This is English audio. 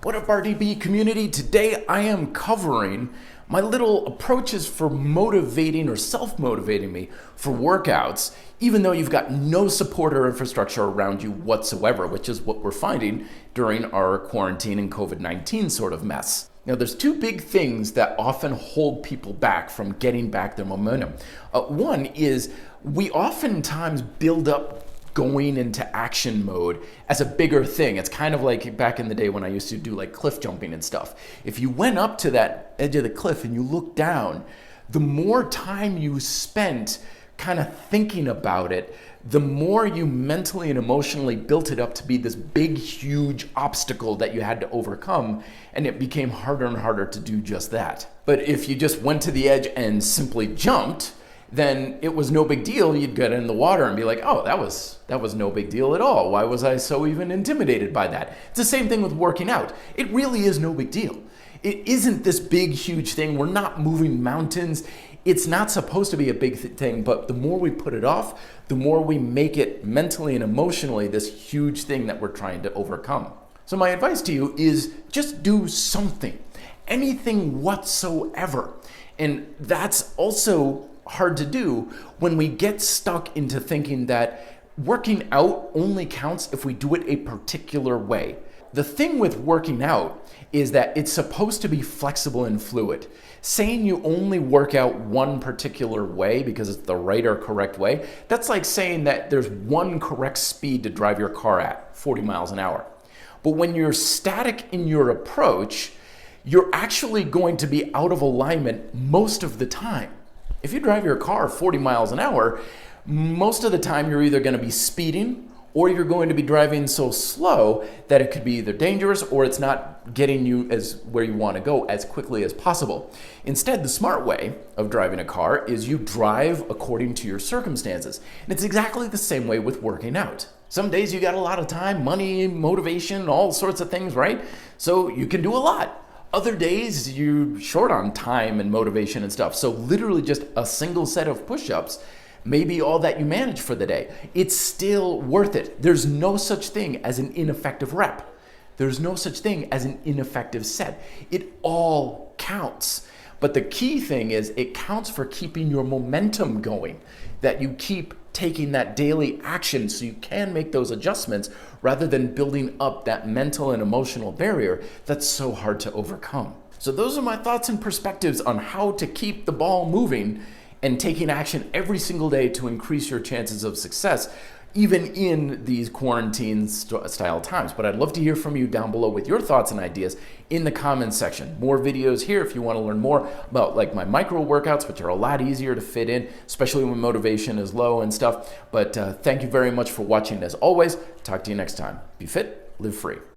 What up, RDB community? Today I am covering my little approaches for motivating or self-motivating me for workouts, even though you've got no support or infrastructure around you whatsoever, which is what we're finding during our quarantine and COVID-19 sort of mess. Now, there's two big things that often hold people back from getting back their momentum. One is we oftentimes build up going into action mode as a bigger thing. It's kind of like back in the day when I used to do like cliff jumping and stuff. If you went up to that edge of the cliff and you looked down, the more time you spent kind of thinking about it, the more you mentally and emotionally built it up to be this big, huge obstacle that you had to overcome, and it became harder and harder to do just that. But if you just went to the edge and simply jumped, then it was no big deal. You'd get in the water and be like, oh, that was no big deal at all. Why was I so even intimidated by that? It's the same thing with working out. It really is no big deal. It isn't this big, huge thing. We're not moving mountains. It's not supposed to be a big thing, but the more we put it off, the more we make it mentally and emotionally this huge thing that we're trying to overcome. So my advice to you is just do something, anything whatsoever. And that's also hard to do when we get stuck into thinking that working out only counts if we do it a particular way. The thing with working out is that it's supposed to be flexible and fluid. Saying you only work out one particular way because it's the right or correct way, that's like saying that there's one correct speed to drive your car at, 40 miles an hour. But when you're static in your approach, you're actually going to be out of alignment most of the time. If you drive your car 40 miles an hour, most of the time you're either going to be speeding or you're going to be driving so slow that it could be either dangerous or it's not getting you as where you want to go as quickly as possible. Instead, the smart way of driving a car is you drive according to your circumstances. And it's exactly the same way with working out. Some days you got a lot of time, money, motivation, all sorts of things, right? So you can do a lot. Other days you're short on time and motivation and stuff. So literally just a single set of push-ups may be all that you manage for the day. It's still worth it. There's no such thing as an ineffective rep. There's no such thing as an ineffective set. It all counts. But the key thing is it counts for keeping your momentum going, that you keep taking that daily action so you can make those adjustments rather than building up that mental and emotional barrier that's so hard to overcome. So those are my thoughts and perspectives on how to keep the ball moving and taking action every single day to increase your chances of success, even in these quarantine style times. But I'd love to hear from you down below with your thoughts and ideas in the comments section. More videos here if you want to learn more about like my micro workouts, which are a lot easier to fit in, especially when motivation is low and stuff. But thank you very much for watching as always. Talk to you next time. Be fit, live free.